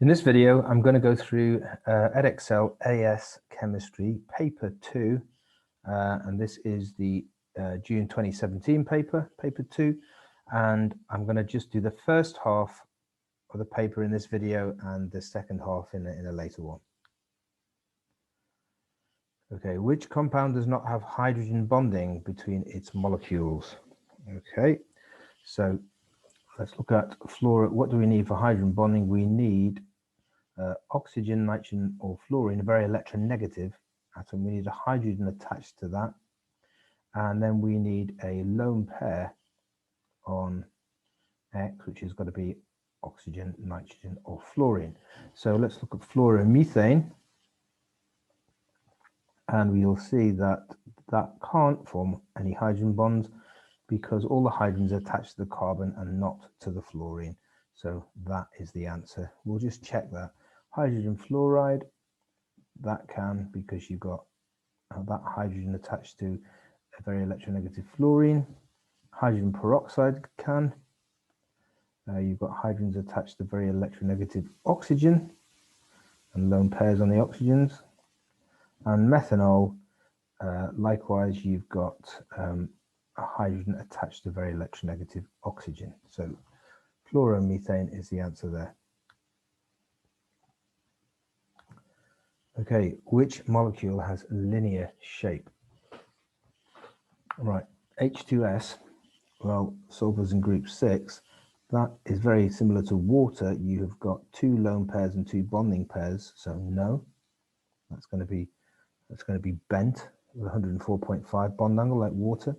In this video, I'm going to go through Edexcel AS Chemistry Paper 2, and this is the June 2017 paper 2, and I'm going to just do the first half of the paper in this video and the second half in a later one. Okay, which compound does not have hydrogen bonding between its molecules? Okay, so let's look at fluorine. What do we need for hydrogen bonding? We need oxygen, nitrogen, or fluorine, a very electronegative atom. We need a hydrogen attached to that, and then we need a lone pair on X, which has got to be oxygen, nitrogen, or fluorine. So let's look at fluoromethane, and we'll see that that can't form any hydrogen bonds because all the hydrogens are attached to the carbon and not to the fluorine. So that is the answer. We'll just check that. Hydrogen fluoride, that can, because you've got that hydrogen attached to a very electronegative fluorine. Hydrogen peroxide can. You've got hydrogens attached to very electronegative oxygen and lone pairs on the oxygens. And methanol, likewise, you've got a hydrogen attached to very electronegative oxygen. So fluoromethane is the answer there. Okay, which molecule has linear shape? Right, H2S, well, sulfur's in group 6. That is very similar to water. You have got 2 lone pairs and 2 bonding pairs, so no. That's going to be bent with 104.5 bond angle like water.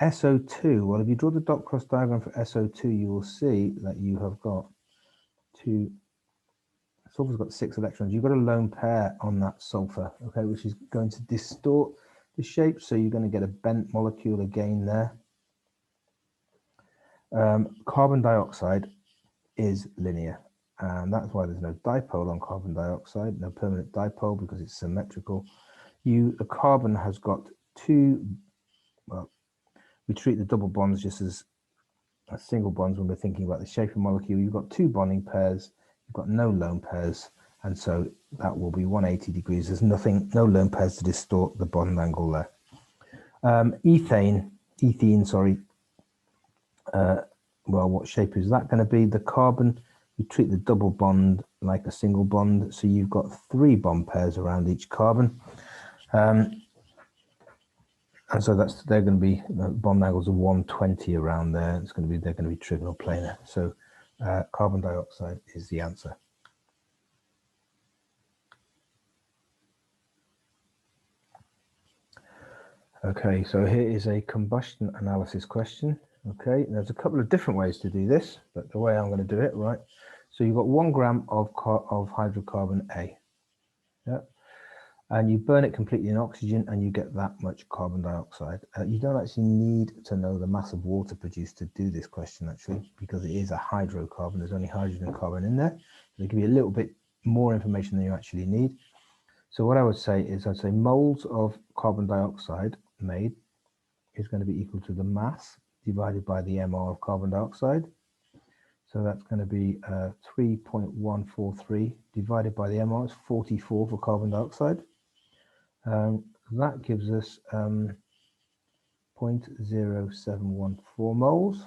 SO2, well, if you draw the dot cross diagram for SO2, you will see that you have got sulfur's got 6 electrons. You've got a lone pair on that sulfur, okay, which is going to distort the shape, so you're going to get a bent molecule again there. Carbon dioxide is linear, and that's why there's no dipole on carbon dioxide, no permanent dipole, because it's symmetrical. The carbon has got 2, well, we treat the double bonds just as single bonds when we're thinking about the shape of the molecule. You've got 2 bonding pairs, you've got no lone pairs, and so that will be 180 degrees. There's no lone pairs to distort the bond angle there. Ethene, well, what shape is that going to be? The carbon, we treat the double bond like a single bond, so you've got 3 bond pairs around each carbon. And so they're going to be bond angles of 120 around there. They're going to be trigonal planar. So carbon dioxide is the answer. Okay, so here is a combustion analysis question. Okay, there's a couple of different ways to do this, but the way I'm going to do it, right? So you've got 1 gram of hydrocarbon A. Yeah. And you burn it completely in oxygen and you get that much carbon dioxide. You don't actually need to know the mass of water produced to do this question, actually, because it is a hydrocarbon. There's only hydrogen and carbon in there. They give you a little bit more information than you actually need. So what I would say is, I'd say moles of carbon dioxide made is going to be equal to the mass divided by the mR of carbon dioxide. So that's going to be 3.143 divided by the mR is 44 for carbon dioxide. That gives us 0.0714 moles.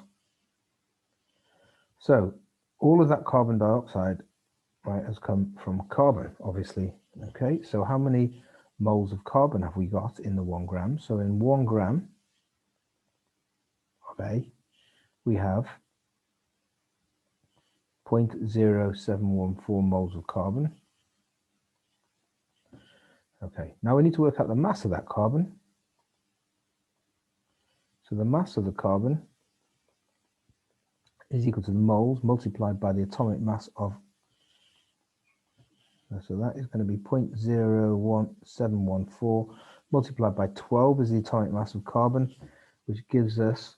So all of that carbon dioxide, right, has come from carbon, obviously. Okay, so how many moles of carbon have we got in the 1 gram? So in 1 gram of A, we have 0.0714 moles of carbon. Okay, now we need to work out the mass of that carbon. So the mass of the carbon is equal to the moles multiplied by the atomic mass of, so that is going to be 0.01714 multiplied by 12 is the atomic mass of carbon, which gives us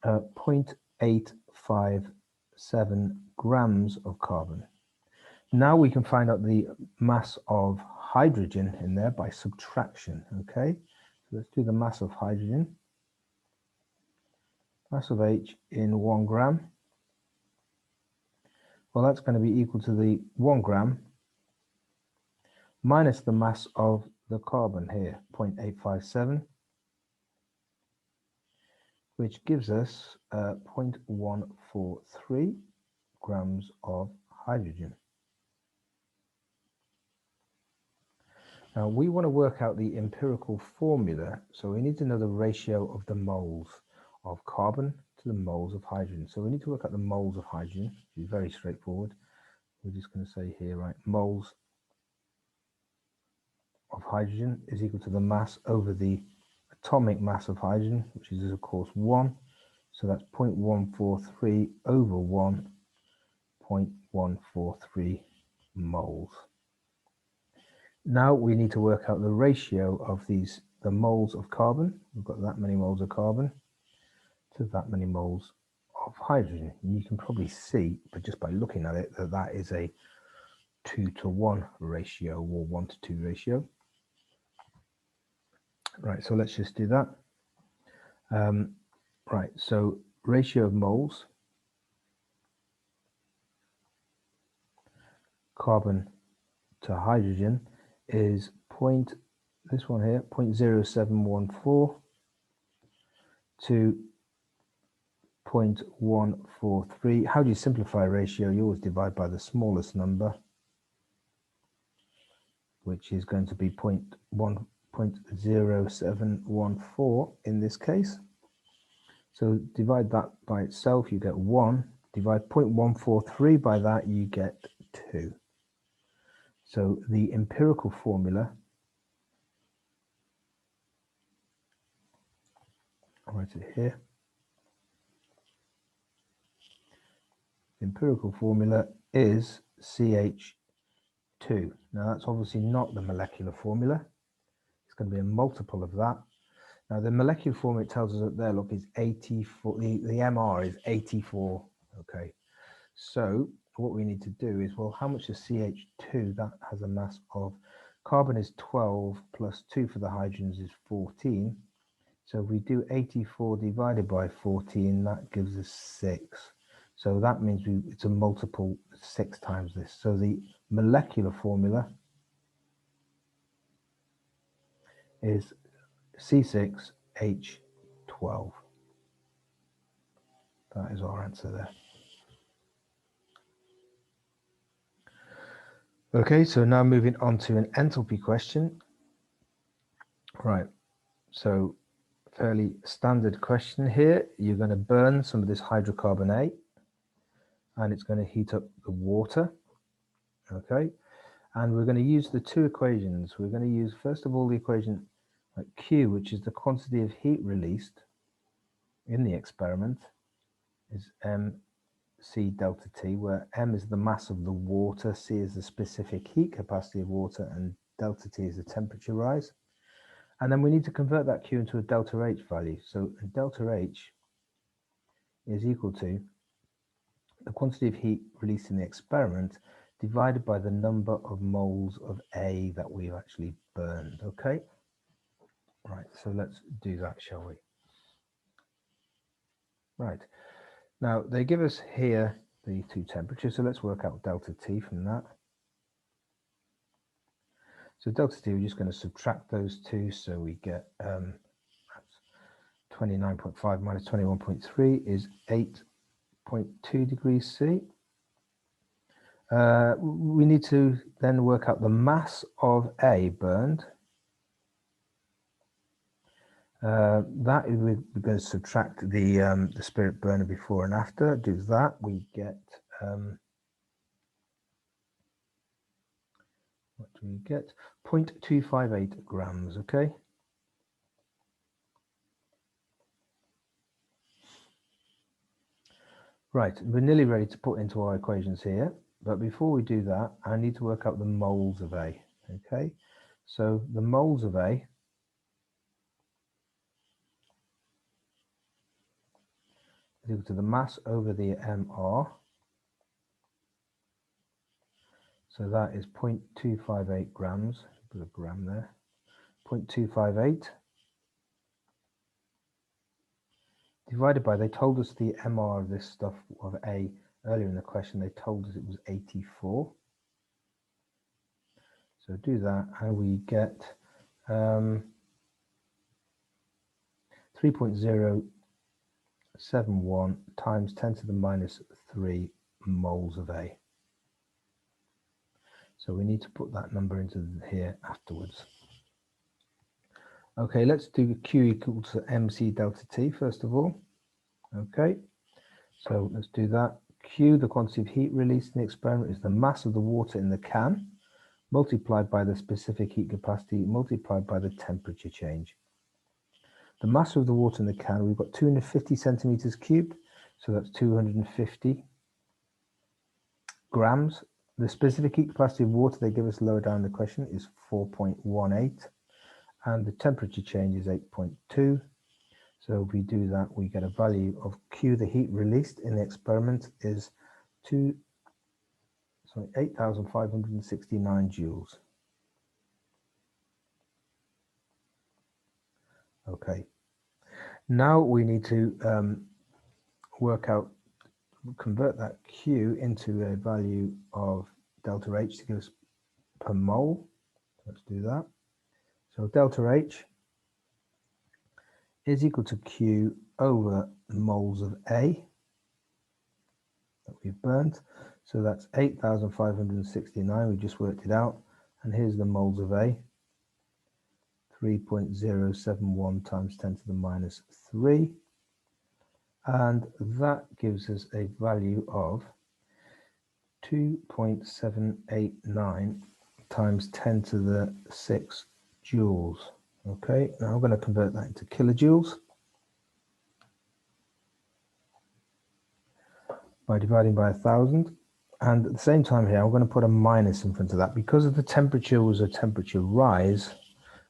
0.857 grams of carbon. Now we can find out the mass of hydrogen in there by subtraction. Okay, so let's do the mass of hydrogen. Mass of H in 1 gram. Well, that's going to be equal to the 1 gram minus the mass of the carbon here, 0.857, which gives us 0.143 grams of hydrogen. Now we want to work out the empirical formula, so we need to know the ratio of the moles of carbon to the moles of hydrogen. So we need to work out the moles of hydrogen. It's very straightforward. We're just going to say here, right, moles of hydrogen is equal to the mass over the atomic mass of hydrogen, which is of course 1. So that's 0.143 over 1, 0.143 moles. Now we need to work out the ratio of the moles of carbon. We've got that many moles of carbon to that many moles of hydrogen. And you can probably see, but just by looking at it, that that is a 2-to-1 ratio or 1-to-2 ratio. Right, so let's just do that. Right, so ratio of moles, carbon to hydrogen is this one here, 0.0714 to 0.143. How do you simplify a ratio? You always divide by the smallest number, which is going to be 0.0714 in this case. So divide that by itself, you get 1. Divide 0.143 by that, you get 2. So the empirical formula, I'll write it here. The empirical formula is CH2. Now that's obviously not the molecular formula. It's going to be a multiple of that. Now the molecular formula, it tells us that there, look, is 84. The MR is 84. Okay. So what we need to do is, well, how much is CH2? That has a mass of, carbon is 12 plus 2 for the hydrogens is 14. So if we do 84 divided by 14, that gives us 6. So that means it's a multiple 6 times this. So the molecular formula is C6H12. That is our answer there. Okay, so now moving on to an enthalpy question. Right, so fairly standard question here. You're going to burn some of this hydrocarbonate and it's going to heat up the water. Okay, and we're going to use the two equations. We're going to use, first of all, the equation Q, which is the quantity of heat released in the experiment, is mc delta T, where m is the mass of the water, c is the specific heat capacity of water, and delta T is the temperature rise. And then we need to convert that Q into a delta H value. So delta H is equal to the quantity of heat released in the experiment divided by the number of moles of A that we've actually burned. Okay, right, so let's do that, shall we? Right, now they give us here the two temperatures, so let's work out delta T from that. So delta T, we're just going to subtract those two, so we get 29.5 minus 21.3 is 8.2 degrees C. We need to then work out the mass of A burned. That is, we're going to subtract the spirit burner before and after. Do that, we get what do we get? 0.258 grams. Okay. Right, we're nearly ready to put into our equations here, but before we do that, I need to work out the moles of A. Okay, so the moles of A is equal to the mass over the MR. So that is 0.258 grams. Put a gram there. 0.258 divided by, they told us the MR of this stuff of A Earlier in the question, they told us it was 84. So do that, and we get 3.071 times 10 to the minus 3 moles of A. So we need to put that number into here afterwards. Okay, let's do Q equal to MC delta T first of all. Okay, so let's do that. Q, the quantity of heat released in the experiment, is the mass of the water in the can multiplied by the specific heat capacity multiplied by the temperature change. The mass of the water in the can, we've got 250 centimeters cubed, so that's 250 grams. The specific heat capacity of water they give us lower down in the question is 4.18, and the temperature change is 8.2. So if we do that, we get a value of Q, the heat released in the experiment, is 8,569 joules. Okay, now we need to convert that Q into a value of delta H to give us per mole. Let's do that. So delta H is equal to Q over moles of A that we've burnt. So that's 8,569. We just worked it out. And here's the moles of A. 3.071 times 10 to the minus 3. And that gives us a value of 2.789 times 10 to the 6 joules. Okay, now I'm going to convert that into kilojoules by dividing by 1,000. And at the same time here, I'm going to put a minus in front of that. Because of the temperature was a temperature rise,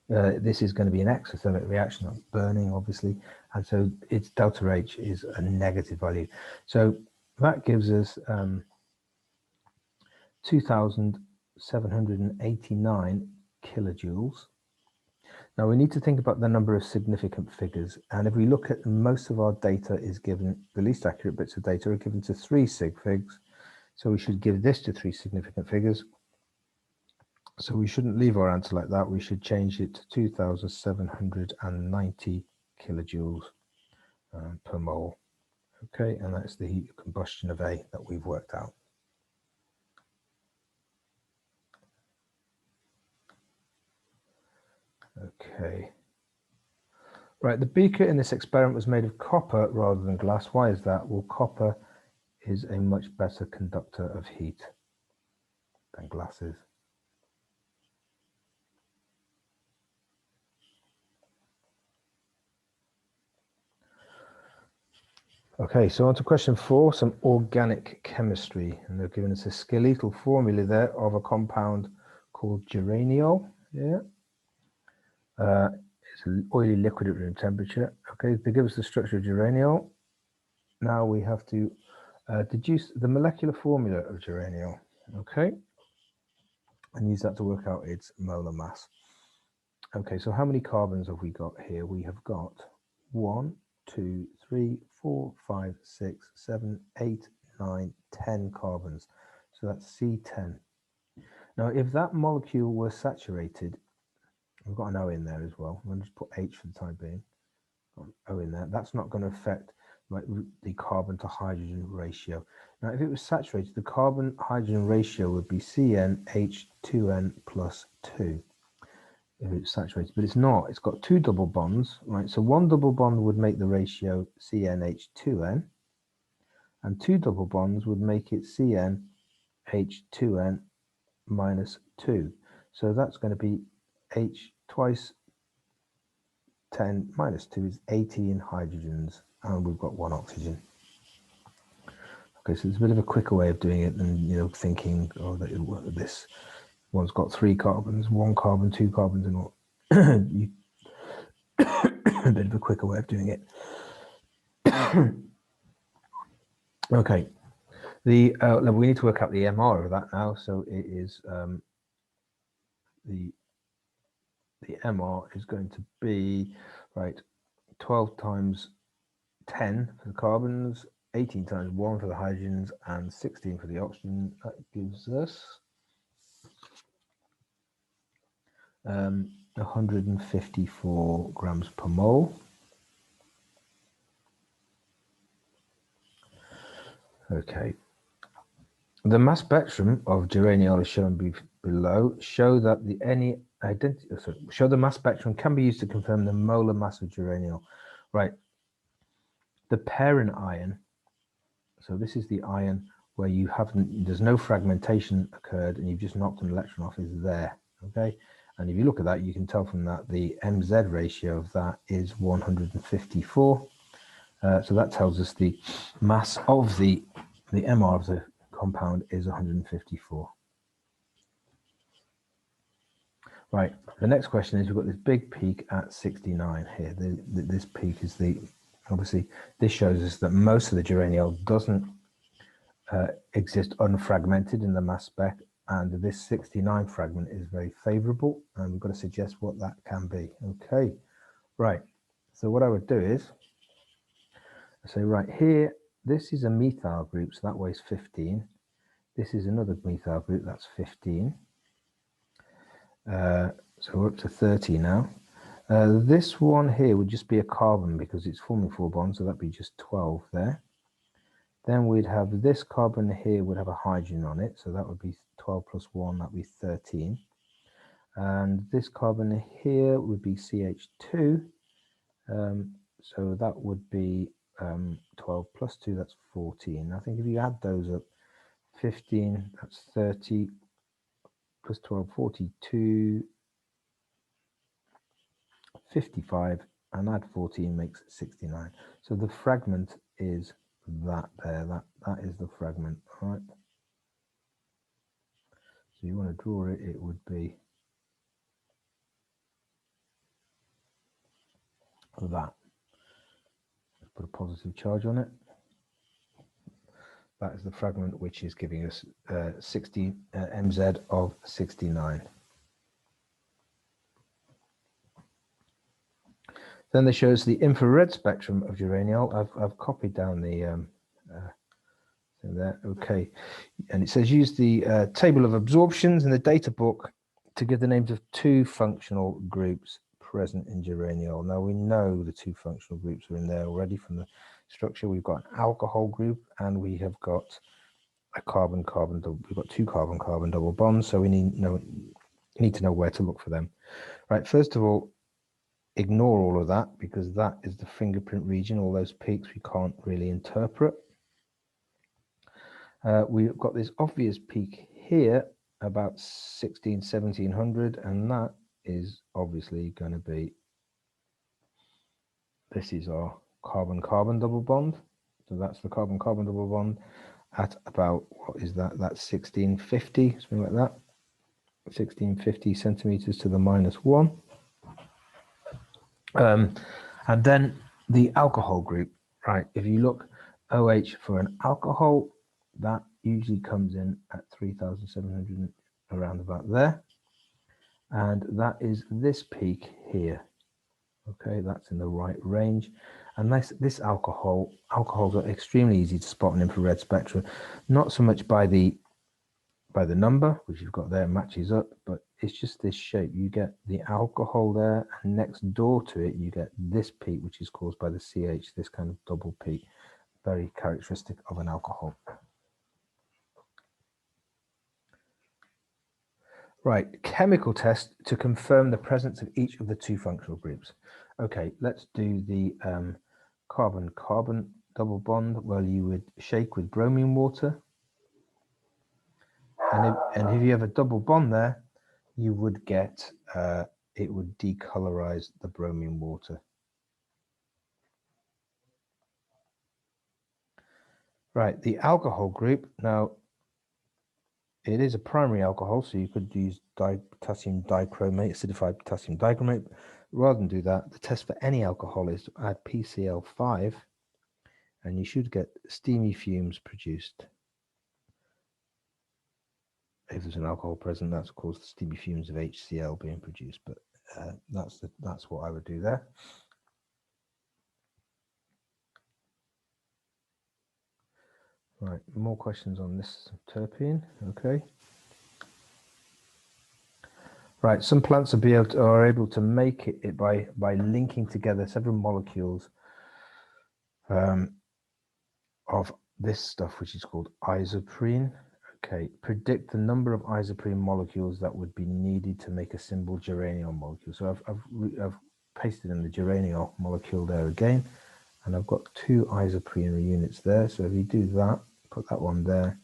this is going to be an exothermic reaction, not burning, obviously. And so its delta H is a negative value. So that gives us 2,789 kilojoules. Now we need to think about the number of significant figures. And if we look at most of our data is given, the least accurate bits of data are given to 3 sig figs. So we should give this to 3 significant figures. So we shouldn't leave our answer like that. We should change it to 2,790 kilojoules per mole. Okay, and that's the heat of combustion of A that we've worked out. Okay. Right, the beaker in this experiment was made of copper rather than glass. Why is that? Well, copper is a much better conductor of heat than glass is. Okay, so on to question 4, some organic chemistry. And they've given us a skeletal formula there of a compound called geraniol. Yeah. It's an oily liquid at room temperature. Okay, they give us the structure of geraniol. Now we have to deduce the molecular formula of geraniol. Okay, and use that to work out its molar mass. Okay, so how many carbons have we got here? We have got 1, 2, 3, 4, 5, 6, 7, 8, 9, 10 carbons. So that's C10. Now, if that molecule were saturated, we've got an O in there as well. I'm going to just put H for the time being. Got an O in there. That's not going to affect like the carbon to hydrogen ratio. Now, if it was saturated, the carbon hydrogen ratio would be CnH2n plus 2. If it's saturated, but it's not. It's got 2 double bonds, right? So 1 double bond would make the ratio CnH2n, and 2 double bonds would make it CnH2n minus 2. So that's going to be H twice 10 minus 2 is 18 hydrogens, and we've got 1 oxygen. Okay, so it's a bit of a quicker way of doing it than thinking, oh, this one's got 3 carbons, 1 carbon, 2 carbons, and all. A bit of a quicker way of doing it. Okay, we need to work out the MR of that now. So it is the MR is going to be 12 times 10 for the carbons, 18 times 1 for the hydrogens and 16 for the oxygen. That gives us 154 grams per mole. Okay. The mass spectrum of geraniol is shown below. Show that show the mass spectrum can be used to confirm the molar mass of geraniol. Right. The parent ion. So this is the ion where there's no fragmentation occurred and you've just knocked an electron off, is there. Okay. And if you look at that, you can tell from that the MZ ratio of that is 154. So that tells us the mass of the MR of the compound is 154. Right, the next question is, we've got this big peak at 69 here. This peak is obviously this shows us that most of the geraniol doesn't exist unfragmented in the mass spec, and this 69 fragment is very favorable, and we've got to suggest what that can be. Okay, right, so what I would do is say, right here, this is a methyl group, so that weighs 15. This is another methyl group, that's 15. So we're up to 30 now. This one here would just be a carbon because it's forming 4 bonds, so that'd be just 12 there. Then we'd have this carbon here would have a hydrogen on it, so that would be 12 plus 1, that'd be 13. And this carbon here would be CH2, so that would be 12 plus 2, that's 14. I think if you add those up, 15, that's 30, plus 12, 42, 55, and add 14 makes 69. So the fragment is that there, that is the fragment, all right? So you want to draw it, it would be that. Let's put a positive charge on it. That is the fragment which is giving us MZ of 69. Then they show us the infrared spectrum of geraniol. I've copied down the thing there. Okay, and it says use the table of absorptions in the data book to give the names of 2 functional groups present in geraniol. Now we know the 2 functional groups are in there already from the structure. We've got an alcohol group and we have got a carbon-carbon double. We've got 2 carbon-carbon double bonds, so we need to know where to look for them. Right, first of all, ignore all of that because that is the fingerprint region. All those peaks we can't really interpret. We've got this obvious peak here about 1700, and that is obviously going to be, this is our carbon-carbon double bond. So that's the carbon-carbon double bond at about, what is that? That's 1650, something like that. 1650 centimeters to the -1. And then the alcohol group, right? If you look OH for an alcohol, that usually comes in at 3,700, around about there. And that is this peak here. Okay, that's in the right range. And this alcohols are extremely easy to spot in infrared spectrum, not so much by the number, which you've got there, matches up, but it's just this shape. You get the alcohol there, and next door to it, you get this peak, which is caused by the CH, this kind of double peak, very characteristic of an alcohol. Right, chemical test to confirm the presence of each of the 2 functional groups. Okay, let's do the carbon-carbon double bond. Well, you would shake with bromine water. And if you have a double bond there, you would get, it would decolorize the bromine water. Right, the alcohol group, now it is a primary alcohol, so you could use potassium dichromate, acidified potassium dichromate. Rather than do that, the test for any alcohol is to add PCl5, and you should get steamy fumes produced. If there's an alcohol present, that's caused the steamy fumes of HCl being produced, but that's what I would do there. Right, more questions on this terpene. Okay. Right, some plants are able to make it by linking together several molecules of this stuff, which is called isoprene. Okay, predict the number of isoprene molecules that would be needed to make a simple geraniol molecule. So I've pasted in the geraniol molecule there again, and I've got 2 isoprene units there. So if you do that, put that one there,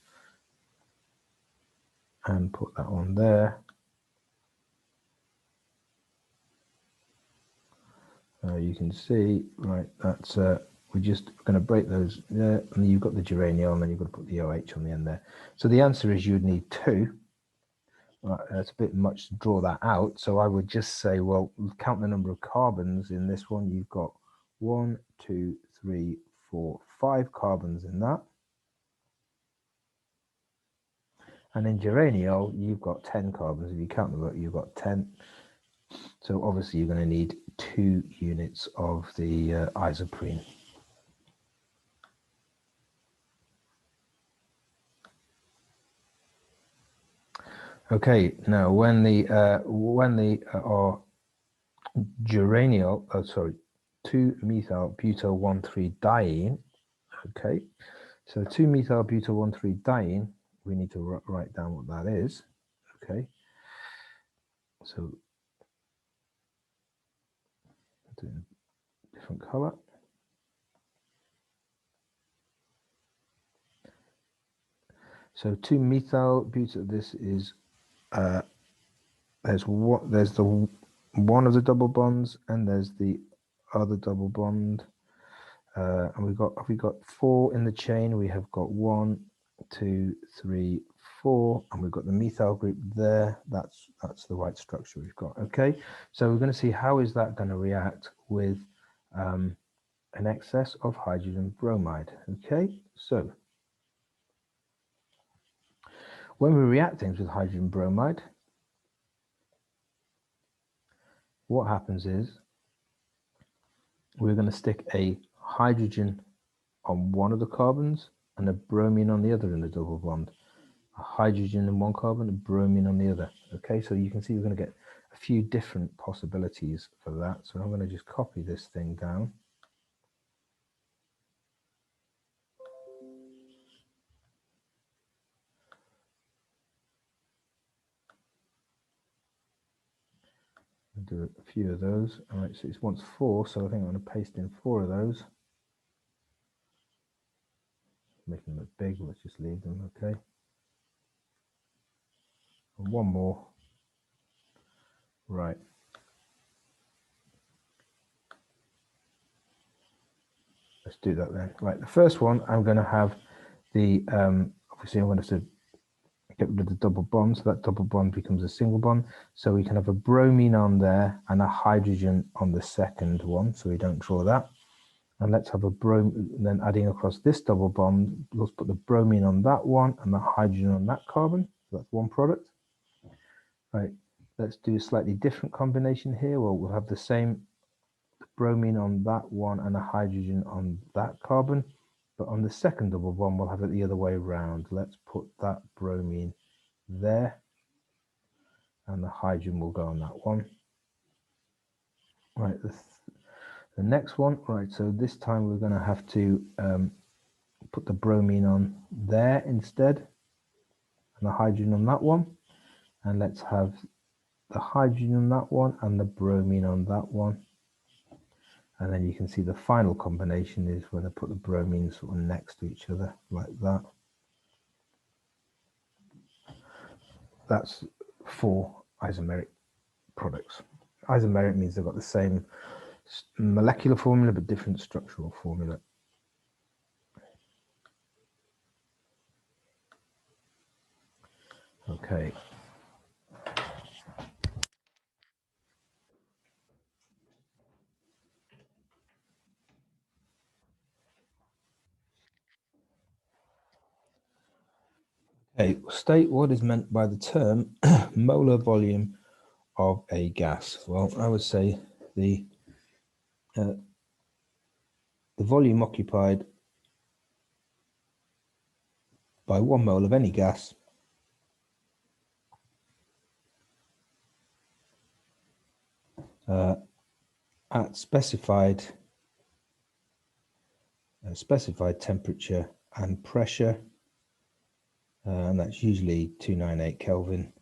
and put that one there. You can see, right, that's we're just going to break those there, and you've got the geraniol, and then you've got to put the OH on the end there. So the answer is you'd need 2. Right, that's a bit much to draw that out, so I would just say, well, count the number of carbons in this one. You've got 1, 2, 3, 4, 5 carbons in that. And in geraniol, you've got 10 carbons. If you count them up, you've got 10. So obviously you're going to need 2 units of the isoprene. Okay, now when the geraniol, 2-methyl-butyl-1,3-diene. Okay, so 2-methyl-butyl-1,3-diene, we need to write down what that is. Okay, so different color. So 2-methyl-butyl, this is there's the one of the double bonds, and there's the other double bond, and we got 4 in the chain. We have got 1, 2, 3, 4, and we've got the methyl group there. That's the right structure we've got. Okay, so we're going to see how is that going to react with an excess of hydrogen bromide. Okay, so when we react things with hydrogen bromide, what happens is we're going to stick a hydrogen on one of the carbons and a bromine on the other in the double bond. A hydrogen in one carbon, a bromine on the other. Okay, so you can see we're going to get a few different possibilities for that. So I'm going to just copy this thing down. I'll do a few of those. All right, so it wants 4, so I think I'm going to paste in 4 of those. Making them look big, let's just leave them. Okay, and 1 more. Right, let's do that then. Right, the first one, I'm going to have the obviously I'm going to get rid of the double bond, so that double bond becomes a single bond. So we can have a bromine on there and a hydrogen on the second one, so we don't draw that. And let's have a bromine, then adding across this double bond, let's put the bromine on that one and the hydrogen on that carbon. So that's one product. Right, let's do a slightly different combination here. Well, we'll have the same bromine on that one and a hydrogen on that carbon. But on the second double bond, we'll have it the other way around. Let's put that bromine there, and the hydrogen will go on that one. Right, the next one, right, so this time we're going to have to put the bromine on there instead, and the hydrogen on that one. And let's have the hydrogen on that one and the bromine on that one. And then you can see the final combination is when I put the bromine sort of next to each other like that. That's 4 isomeric products. Isomeric means they've got the same molecular formula but different structural formula. Okay. Okay, state what is meant by the term molar volume of a gas. Well, I would say the volume occupied by 1 mole of any gas at specified temperature and pressure, and that's usually 298 Kelvin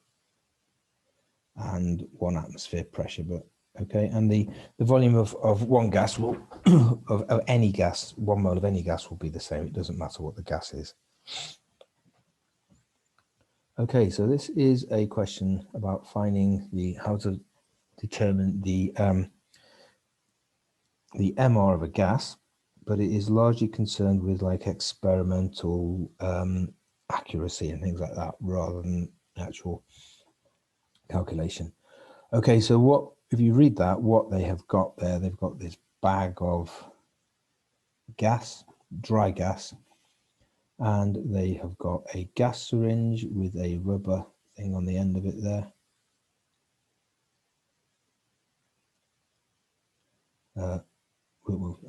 and 1 atmosphere pressure. But okay, and the volume of one gas will of any gas, 1 mole of any gas will be the same. It doesn't matter what the gas is. Okay, so this is a question about finding how to determine the MR of a gas, but it is largely concerned with like experimental accuracy and things like that rather than actual calculation. Okay, so what if you read that, what they have got there, they've got this bag of gas, dry gas, and they have got a gas syringe with a rubber thing on the end of it there.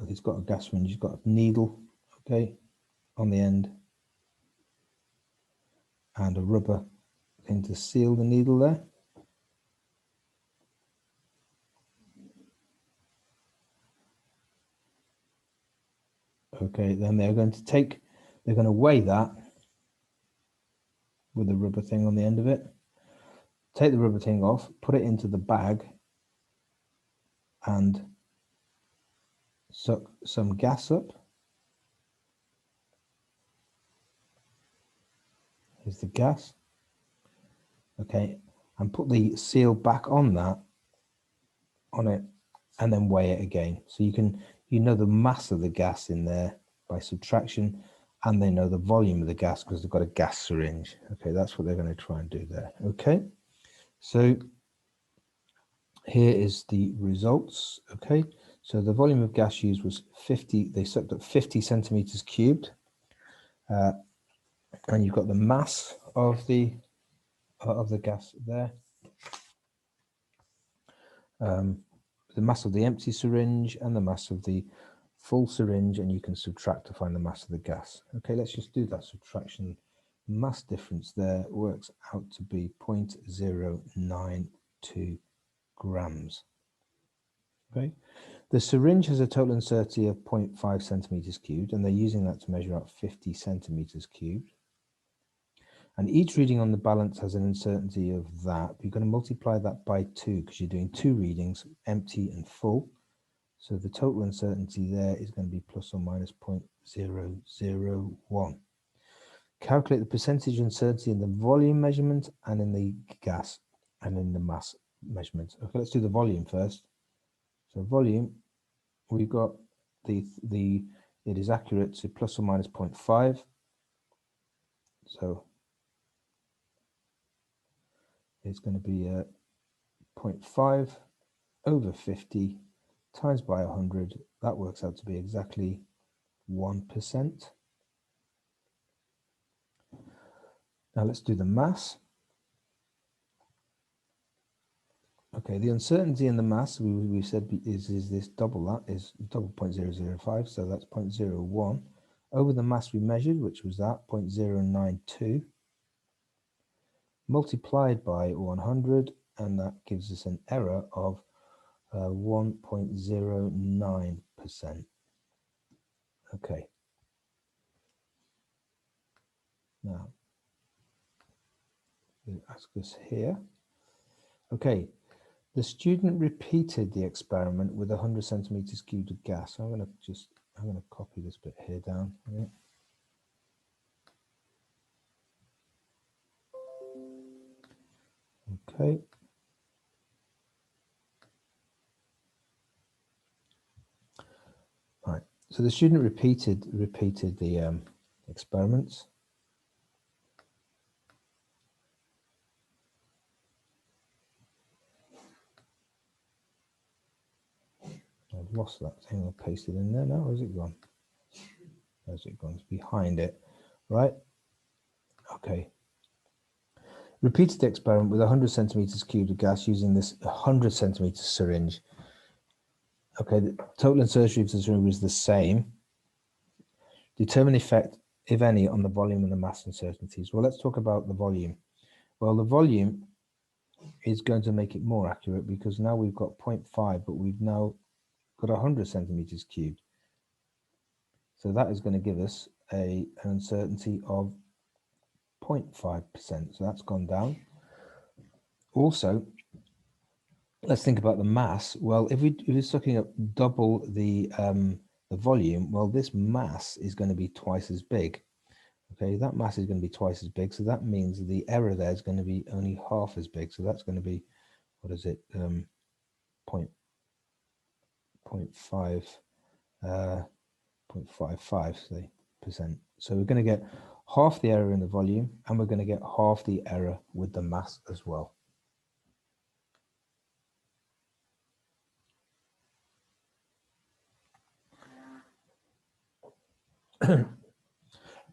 It's got a gas syringe, it's got a needle, okay, on the end, and a rubber thing to seal the needle there. Okay, then they're going to weigh that with the rubber thing on the end of it. Take the rubber thing off, put it into the bag, and suck some gas up. Here's the gas. Okay, and put the seal back on it, and then weigh it again. So you know the mass of the gas in there by subtraction, and they know the volume of the gas because they've got a gas syringe. Okay, that's what they're going to try and do there. Okay, so here is the results. Okay, so the volume of gas used was 50. They sucked up 50 centimeters cubed, and you've got the mass of the gas there. The mass of the empty syringe and the mass of the full syringe, and you can subtract to find the mass of the gas. Okay, let's just do that subtraction. Mass difference there works out to be 0.092 grams. Okay, the syringe has a total uncertainty of 0.5 centimeters cubed, and they're using that to measure out 50 centimeters cubed. And each reading on the balance has an uncertainty of that. You're going to multiply that by 2 because you're doing 2 readings, empty and full. So the total uncertainty there is going to be plus or minus 0.001. Calculate the percentage uncertainty in the volume measurement and in the gas and in the mass measurement. Okay, let's do the volume first. So volume, we've got it is accurate to plus or minus 0.5. So it's going to be 0.5 over 50 times by 100. That works out to be exactly 1%. Now let's do the mass. Okay, the uncertainty in the mass we said is this double 0.005, so that's 0.01 over the mass we measured, which was that 0.092, multiplied by 100, and that gives us an error of 1.09%. Okay. Now, they ask us here. Okay, the student repeated the experiment with 100 centimeters cubed of gas. I'm going to copy this bit here down. Yeah. Okay. Right. So the student repeated the experiments. I've lost that thing. I'll paste it in there now. Where's it gone? Where's it gone? It's behind it. Right. Okay. Repeated the experiment with 100 centimeters cubed of gas using this 100 centimeter syringe. Okay, the total uncertainty of the syringe was the same. Determine the effect if any, on the volume and the mass uncertainties? Well, let's talk about the volume. Well, the volume is going to make it more accurate because now we've got 0.5, but we've now got 100 centimeters cubed. So that is going to give us an uncertainty of 0.5%. So that's gone down. Also, let's think about the mass. Well, if we're looking at double the volume, well, this mass is going to be twice as big. Okay, that mass is going to be twice as big. So that means the error there is going to be only half as big. So that's going to be, what is it? 0.5, 0.55 say, percent. So we're going to get half the error in the volume, and we're going to get half the error with the mass as well.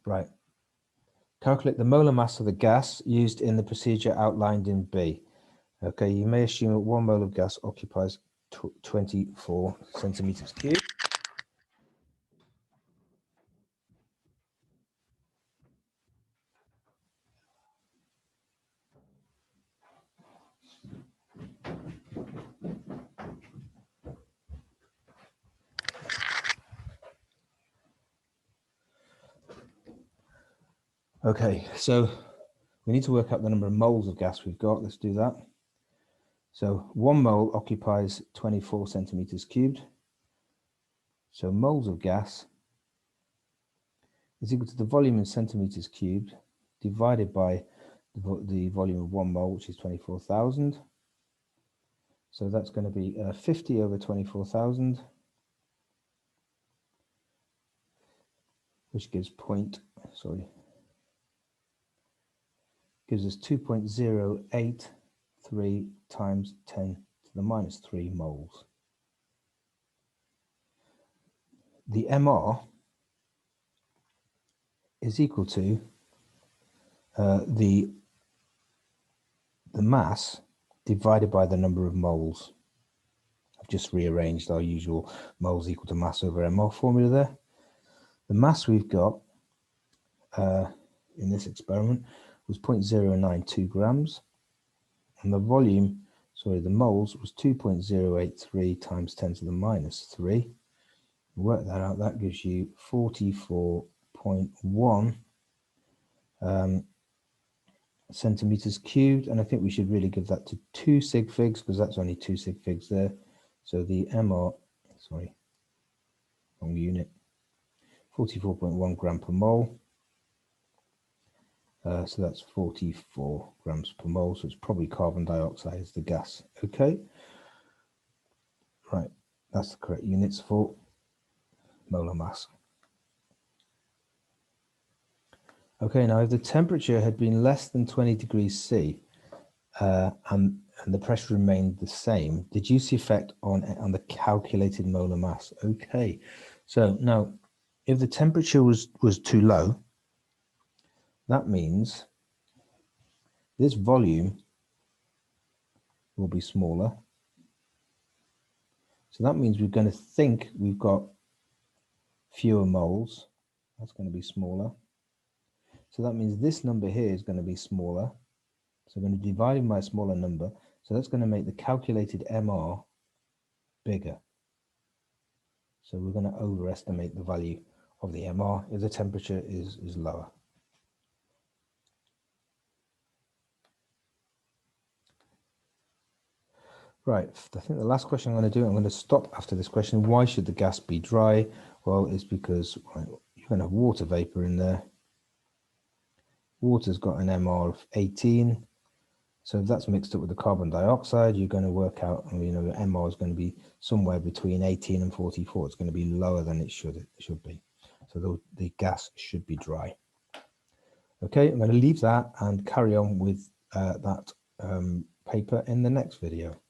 Right. Calculate the molar mass of the gas used in the procedure outlined in B. Okay, you may assume that 1 mole of gas occupies 24 centimeters cubed. Okay, so we need to work out the number of moles of gas we've got. Let's do that. So 1 mole occupies 24 centimeters cubed. So moles of gas is equal to the volume in centimeters cubed divided by the volume of 1 mole, which is 24,000. So that's going to be 50 over 24,000, which gives gives us 2.083 times 10 to the minus 3 moles. The MR is equal to the mass divided by the number of moles. I've just rearranged our usual moles equal to mass over MR formula there. The mass we've got in this experiment was 0.092 grams, and the volume, the moles was 2.083 times 10 to the minus 3. Work that out, that gives you 44.1 centimeters cubed, and I think we should really give that to 2 sig figs because that's only 2 sig figs there. So the MR, wrong unit, 44.1 gram per mole. So that's 44 grams per mole. So it's probably carbon dioxide is the gas. Okay, right, that's the correct units for molar mass. Okay, now if the temperature had been less than 20 degrees C and the pressure remained the same, did you see effect on the calculated molar mass? Okay, so now if the temperature was too low, that means this volume will be smaller. So that means we're going to think we've got fewer moles. That's going to be smaller. So that means this number here is going to be smaller. So I'm going to divide it by a smaller number. So that's going to make the calculated MR bigger. So we're going to overestimate the value of the MR if the temperature is lower. Right, I think the last question I'm going to do, I'm going to stop after this question. Why should the gas be dry? Well, it's because you're going to have water vapor in there. Water's got an MR of 18. So if that's mixed up with the carbon dioxide, you're going to work out, your MR is going to be somewhere between 18 and 44. It's going to be lower than it should be. So the gas should be dry. Okay, I'm going to leave that and carry on with that paper in the next video.